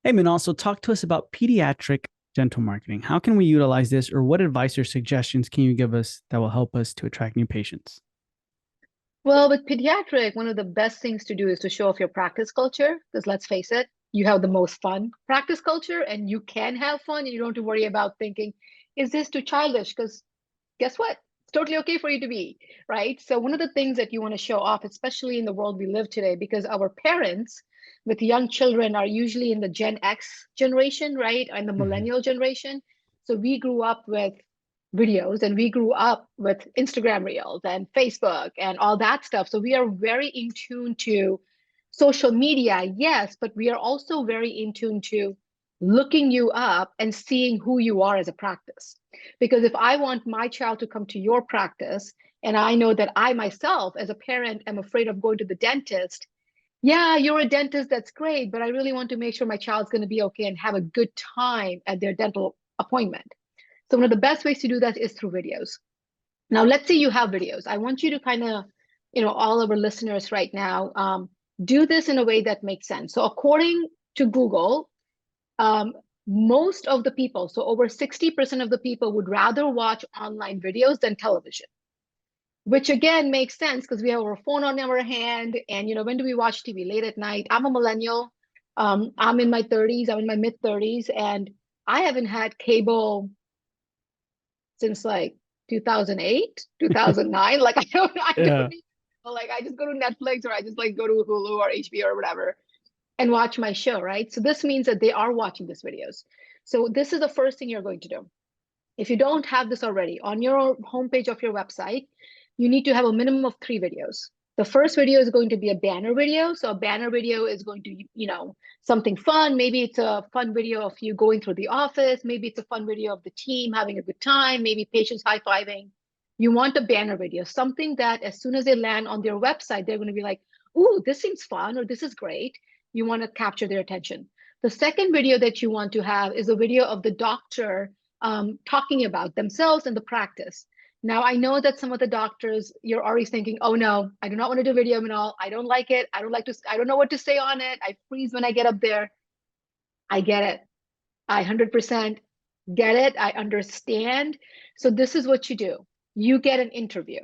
Hey, Min, also talk to us about pediatric dental marketing. How can we utilize this, or what advice or suggestions can you give us that will help us to attract new patients? Well, with pediatric, one of the best things to do is to show off your practice culture. Because let's face it, you have the most fun practice culture and you can have fun and you don't have to worry about thinking, is this too childish? Because guess what? It's totally okay for you to be, right? So, one of the things that you want to show off, especially in the world we live today, because our parents with young children are usually in the Gen X generation, right? And the Mhm. millennial generation. So, we grew up with videos and we grew up with Instagram Reels and Facebook and all that stuff. So we are very in tune to social media, yes, but we are also very in tune to looking you up and seeing who you are as a practice. Because if I want my child to come to your practice and I know that I myself, as a parent, am afraid of going to the dentist, yeah, you're a dentist, that's great, but I really want to make sure my child's going to be okay and have a good time at their dental appointment. So one of the best ways to do that is through videos. Now, let's say you have videos. I want you to kind of, all of our listeners right now, do this in a way that makes sense. So according to Google, um, most of the people, so over 60% of the people would rather watch online videos than television, which again makes sense because we have our phone on our hand. And, when do we watch TV? Late at night. I'm a millennial. I'm in my 30s. I'm in my mid 30s. And I haven't had cable since like 2008, 2009. Like I Yeah. don't even like I just go to Netflix or I just like go to Hulu or HBO or whatever and watch my show, right? So this means that they are watching these videos. So this is the first thing you're going to do. If you don't have this already, on your homepage of your website, you need to have a minimum of 3 videos. The first video is going to be a banner video. So a banner video is going to, something fun. Maybe it's a fun video of you going through the office. Maybe it's a fun video of the team having a good time. Maybe patients high-fiving. You want a banner video, something that as soon as they land on their website, they're going to be like, ooh, this seems fun or this is great. You want to capture their attention. The second video that you want to have is a video of the doctor talking about themselves and the practice. Now, I know that some of the doctors, you're already thinking, oh no, I do not want to do video Minal. I don't like it. I don't like to, I don't know what to say on it. I freeze when I get up there. I get it. I 100% get it. I understand. So this is what you do. You get an interview.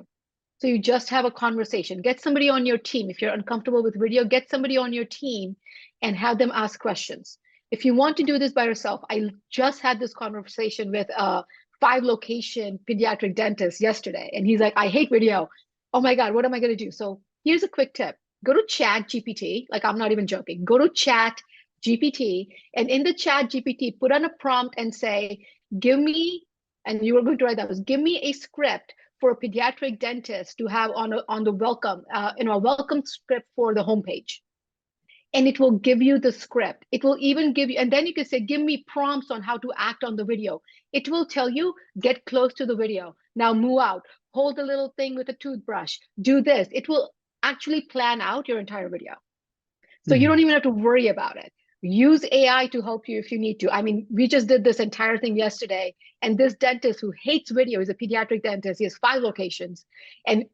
So you just have a conversation. Get somebody on your team. If you're uncomfortable with video, get somebody on your team and have them ask questions. If you want to do this by yourself, I just had this conversation with a 5 location pediatric dentist yesterday. And he's like, I hate video. Oh my God, what am I going to do? So here's a quick tip. Go to Chat GPT. Like, I'm not even joking. Go to Chat GPT and in the Chat GPT, put on a prompt and say, give me, and you are going to write that was, give me a script for a pediatric dentist to have on the welcome, a welcome script for the homepage. And it will give you the script. It will even give you, and then you can say, give me prompts on how to act on the video. It will tell you, get close to the video. Now move out, hold the little thing with a toothbrush, do this. It will actually plan out your entire video. So you don't Mhm. even have to worry about it. Use AI to help you if you need to. I mean, we just did this entire thing yesterday. And this dentist who hates video is a pediatric dentist. He has 5 locations. And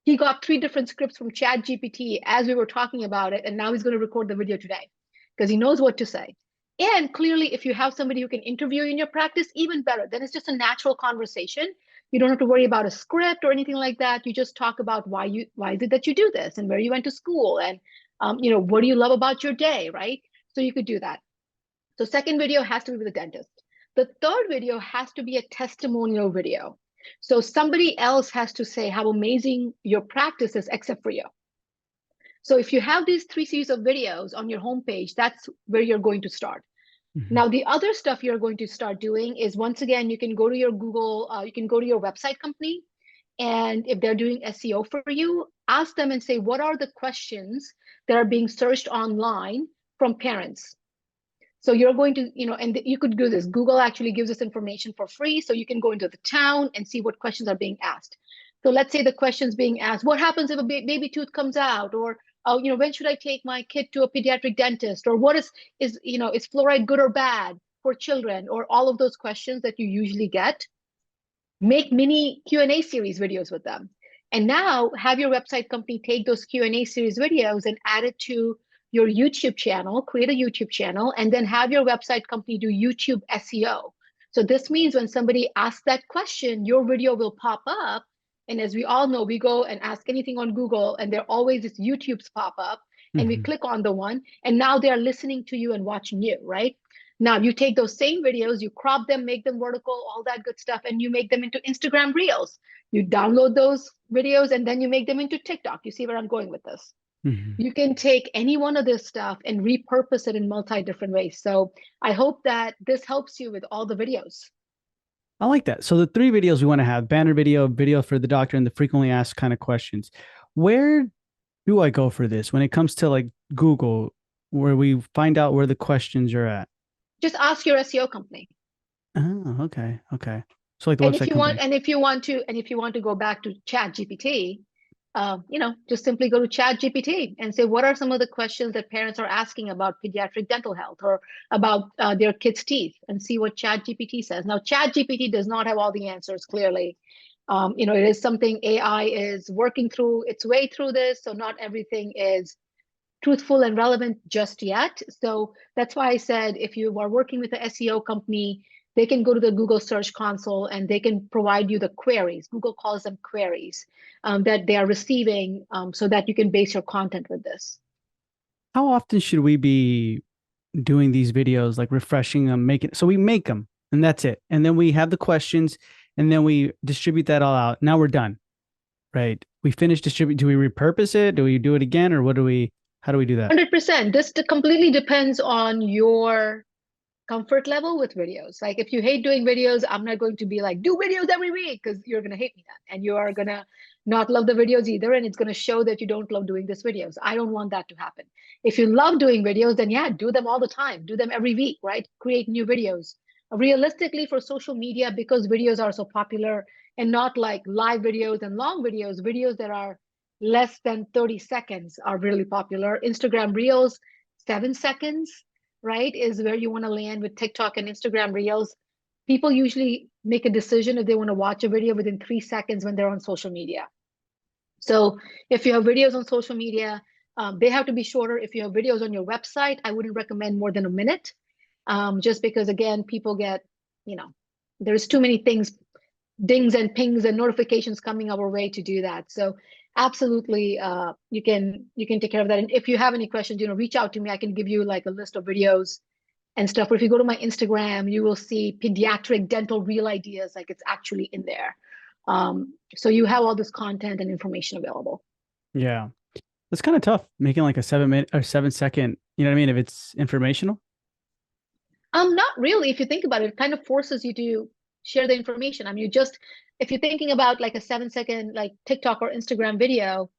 he got 3 different scripts from Chat GPT as we were talking about it. And now he's going to record the video today because he knows what to say. And clearly, if you have somebody who can interview you in your practice, even better. Then it's just a natural conversation. You don't have to worry about a script or anything like that. You just talk about why is it that you do this and where you went to school and what do you love about your day, right? So you could do that. So second video has to be with the dentist. The third video has to be a testimonial video. So somebody else has to say how amazing your practice is except for you. So if you have these 3 series of videos on your homepage, that's where you're going to start. Mhm. Now, the other stuff you're going to start doing is, once again, you can go to your Google, you can go to your website company. And if they're doing SEO for you, ask them and say, what are the questions that are being searched online from parents? So you're going to, and you could do this. Google actually gives us information for free. So you can go into the town and see what questions are being asked. So let's say the questions being asked, what happens if a baby tooth comes out? Or, when should I take my kid to a pediatric dentist? Or what is fluoride good or bad for children? Or all of those questions that you usually get. Make mini Q&A series videos with them. And now have your website company take those Q&A series videos and add it to your YouTube channel, create a YouTube channel, and then have your website company do YouTube SEO. So this means when somebody asks that question, your video will pop up. And as we all know, we go and ask anything on Google, and there always is YouTube's pop up, and we Mhm. click on the one, and now they are listening to you and watching you, right? Now you take those same videos, you crop them, make them vertical, all that good stuff, and you make them into Instagram Reels. You download those videos and then you make them into TikTok. You see where I'm going with this? Mhm. You can take any one of this stuff and repurpose it in multi different ways. So I hope that this helps you with all the videos. I like that. So the three videos we want to have: banner video, video for the doctor, and the frequently asked kind of questions. Where do I go for this when it comes to like Google, where we find out where the questions are at? Just ask your SEO company. Oh, okay. Okay. So like the And if website you want, company. and if you want to, and if you want to go back to Chat GPT, just simply go to Chat GPT and say, what are some of the questions that parents are asking about pediatric dental health or about their kids' teeth, and see what Chat GPT says. Now, Chat GPT does not have all the answers, clearly. It is something AI is working through its way through this, so not everything is truthful and relevant just yet. So that's why I said, if you are working with an SEO company, they can go to the Google Search Console and they can provide you the queries. Google calls them queries that they are receiving, so that you can base your content with this. How often should we be doing these videos, like refreshing them, making so we make them and that's it. And then we have the questions and then we distribute that all out. Now we're done. Right. We finish distribute. Do we repurpose it? Do we do it again? Or how do we do that? 100%. This completely depends on your comfort level with videos. Like if you hate doing videos, I'm not going to be like, do videos every week, because you're going to hate me then. And you are going to not love the videos either. And it's going to show that you don't love doing these videos. I don't want that to happen. If you love doing videos, then yeah, do them all the time. Do them every week, right? Create new videos. Realistically, for social media, because videos are so popular and not like live videos and long videos, videos that are less than 30 seconds are really popular. Instagram Reels, 7 seconds, right, is where you want to land with TikTok and Instagram Reels. People usually make a decision if they want to watch a video within 3 seconds when they're on social media. So if you have videos on social media, they have to be shorter. If you have videos on your website, I wouldn't recommend more than a minute, just because, again, people get, there's too many things, dings and pings and notifications coming our way to do that. So absolutely, you can take care of that. And if you have any questions, reach out to me. I can give you like a list of videos and stuff. But if you go to my Instagram, you will see pediatric dental real ideas, like it's actually in there. So you have all this content and information available. Yeah. It's kind of tough making like a 7 minute or 7 second, you know what I mean? If it's informational. Not really. If you think about it, it kind of forces you to share the information. I mean, if you're thinking about like a 7 second like TikTok or Instagram video,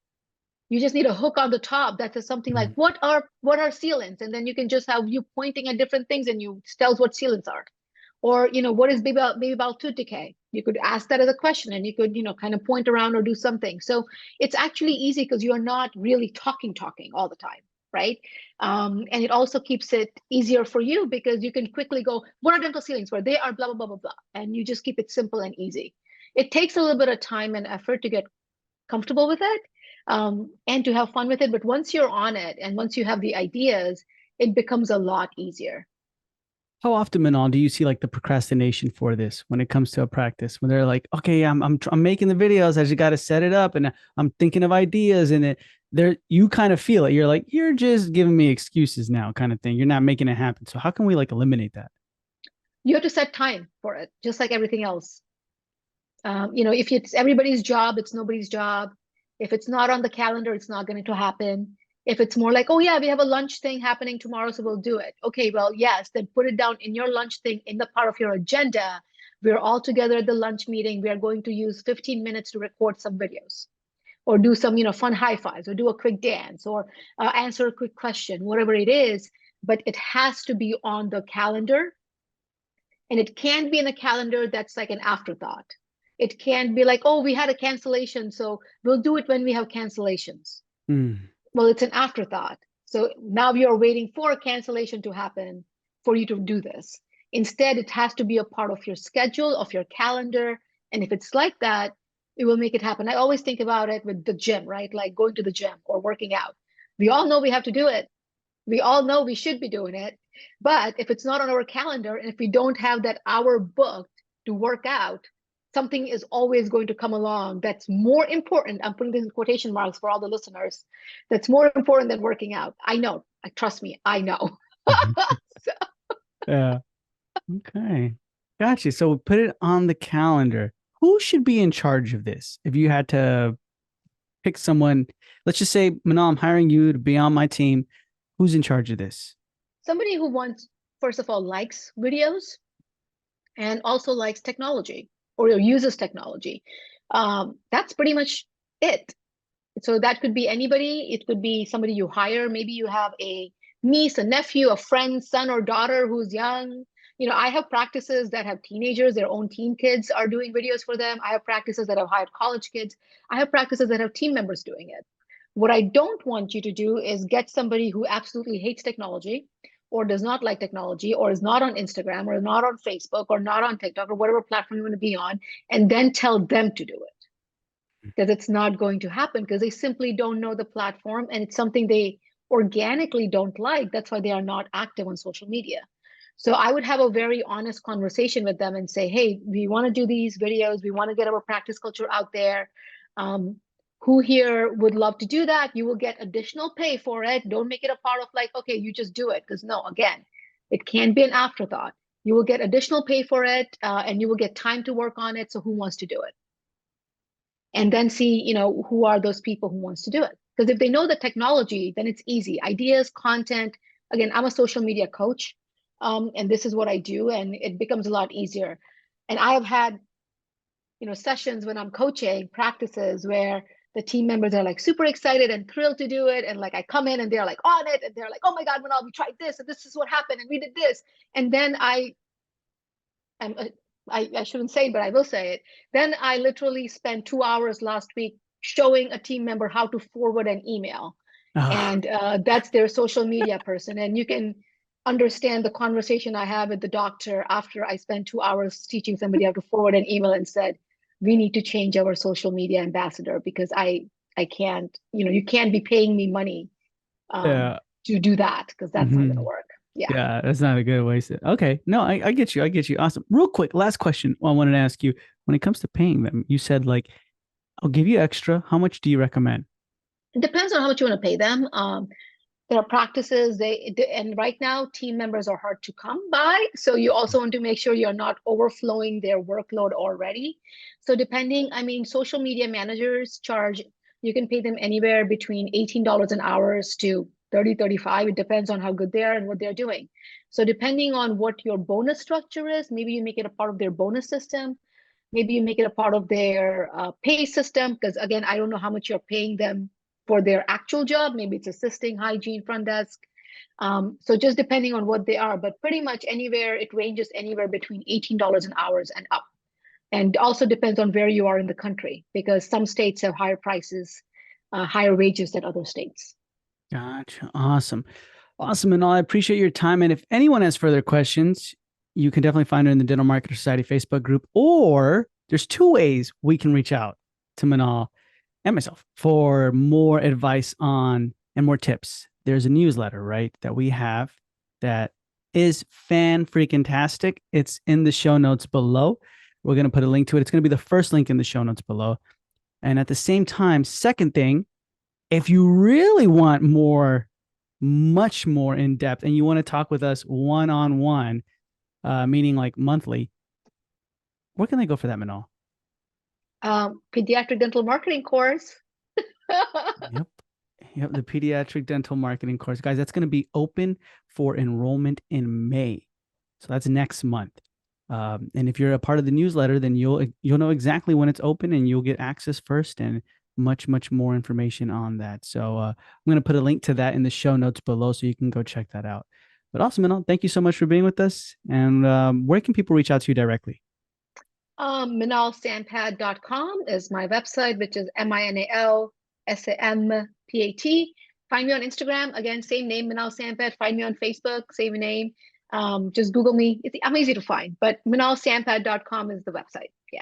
you just need a hook on the top that says something like, Mhm. what are sealants? And then you can just have you pointing at different things and you tells what sealants are. Or, what is baby bowel tooth decay? You could ask that as a question and you could, kind of point around or do something. So it's actually easy because you are not really talking all the time, right? And it also keeps it easier for you because you can quickly go, what are dental sealants? Where they are blah, blah, blah, blah, blah. And you just keep it simple and easy. It takes a little bit of time and effort to get comfortable with it, and to have fun with it. But once you're on it and once you have the ideas, it becomes a lot easier. How often, Manal, do you see like the procrastination for this when it comes to a practice? When they're like, okay, I'm making the videos, I just got to set it up, and I'm thinking of ideas, and you kind of feel it. You're like, you're just giving me excuses now, kind of thing. You're not making it happen. So how can we like eliminate that? You have to set time for it, just like everything else. If it's everybody's job, it's nobody's job. If it's not on the calendar, it's not going to happen. If it's more like, oh yeah, we have a lunch thing happening tomorrow, so we'll do it. Okay, well, yes, then put it down in your lunch thing in the part of your agenda. We're all together at the lunch meeting. We are going to use 15 minutes to record some videos or do some, fun high fives or do a quick dance or answer a quick question, whatever it is. But it has to be on the calendar, and it can't be in a calendar that's like an afterthought. It can't be like, oh, we had a cancellation, so we'll do it when we have cancellations. Mm. Well, it's an afterthought. So now you're waiting for a cancellation to happen for you to do this. Instead, it has to be a part of your schedule, of your calendar. And if it's like that, it will make it happen. I always think about it with the gym, right? Like going to the gym or working out. We all know we have to do it. We all know we should be doing it. But if it's not on our calendar, and if we don't have that hour booked to work out, something is always going to come along that's more important. I'm putting this in quotation marks for all the listeners. That's more important than working out. I know. Trust me, I know. So, Yeah. Okay. Gotcha. So put it on the calendar. Who should be in charge of this? If you had to pick someone, let's just say, Manal, I'm hiring you to be on my team. Who's in charge of this? somebody who wants, first of all, likes videos and also likes technology or uses technology. That's pretty much it. So that could be anybody. It could be somebody you hire. Maybe you have a niece, a nephew, a friend, son or daughter who's young. I have practices that have teenagers, their own teen kids are doing videos for them. I have practices that have hired college kids. I have practices that have team members doing it. What I don't want you to do is get somebody who absolutely hates technology or does not like technology or is not on Instagram or not on Facebook or not on TikTok or whatever platform you want to be on, and then tell them to do it, because it's not going to happen because they simply don't know the platform and it's something they organically don't like. That's why they are not active on social media. So I would have a very honest conversation with them and say, hey, we want to do these videos. We want to get our practice culture out there. Who here would love to do that? You will get additional pay for it. Don't make it a part of like, okay, you just do it. Because no, again, it can be an afterthought. You will get additional pay for it and you will get time to work on it. So who wants to do it? And then see, who are those people who wants to do it. Because if they know the technology, then it's easy. Ideas, content. Again, I'm a social media coach, and this is what I do, and it becomes a lot easier. And I have had, sessions when I'm coaching practices where the team members are like super excited and thrilled to do it, and like I come in and they're like on it, and they're like, oh my God, Manal, we tried this, and this is what happened, and we did this, and then I'm I shouldn't say it, but I will say it. Then I literally spent 2 hours last week showing a team member how to forward an email. Ah, And that's their social media person. And you can understand the conversation I have with the doctor after I spent 2 hours teaching somebody how to forward an email and said, we need to change our social media ambassador because I can't, you can't be paying me money yeah. to do that because that's not going to Mhm. work. Yeah. Yeah, that's not a good way to. Okay. No, I get you. I get you. Awesome. Real quick, last question I wanted to ask you. When it comes to paying them, you said like, I'll give you extra. How much do you recommend? It depends on how much you want to pay them. There are practices and right now team members are hard to come by, so you also want to make sure you're not overflowing their workload already. So depending, I mean, social media managers charge, you can pay them anywhere between $18 an hour to 30, 35. It depends on how good they are and what they're doing. So depending on what your bonus structure is, maybe you make it a part of their bonus system. Maybe you make it a part of their pay system, because again, I don't know how much you're paying them for their actual job. Maybe it's assisting, hygiene, front desk. So just depending on what they are, but pretty much anywhere, it ranges anywhere between $18 an hour and up. And also depends on where you are in the country, because some states have higher prices, higher wages than other states. Gotcha. Awesome. Awesome. And I appreciate your time. And if anyone has further questions, you can definitely find her in the Dental Marketer Society Facebook group, or there's two ways we can reach out to Manal and myself for more advice on and more tips. There's a newsletter, right, that we have that is fan freaking tastic. It's in the show notes below. We're going to put a link to it. It's going to be the first link in the show notes below. And at the same time, second thing, if you really want more, much more in depth, and you want to talk with us one on one, meaning like monthly, where can they go for that, Manal? Pediatric dental marketing course. Yep. Yep. The pediatric dental marketing course. Guys, that's going to be open for enrollment in May. So that's next month. And if you're a part of the newsletter, then you'll know exactly when it's open and you'll get access first and much more information on that. So I'm going to put a link to that in the show notes below so you can go check that out. But awesome, Manal, thank you so much for being with us. And where can people reach out to you directly? Minalsampat.com is my website, which is MINALSAMPAT. Find me on Instagram. Again, same name, Minal Sampat. Find me on Facebook, same name. Just Google me. I'm easy to find, but minalsampat.com is the website. Yeah.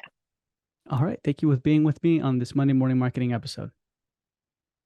All right. Thank you for being with me on this Monday morning marketing episode.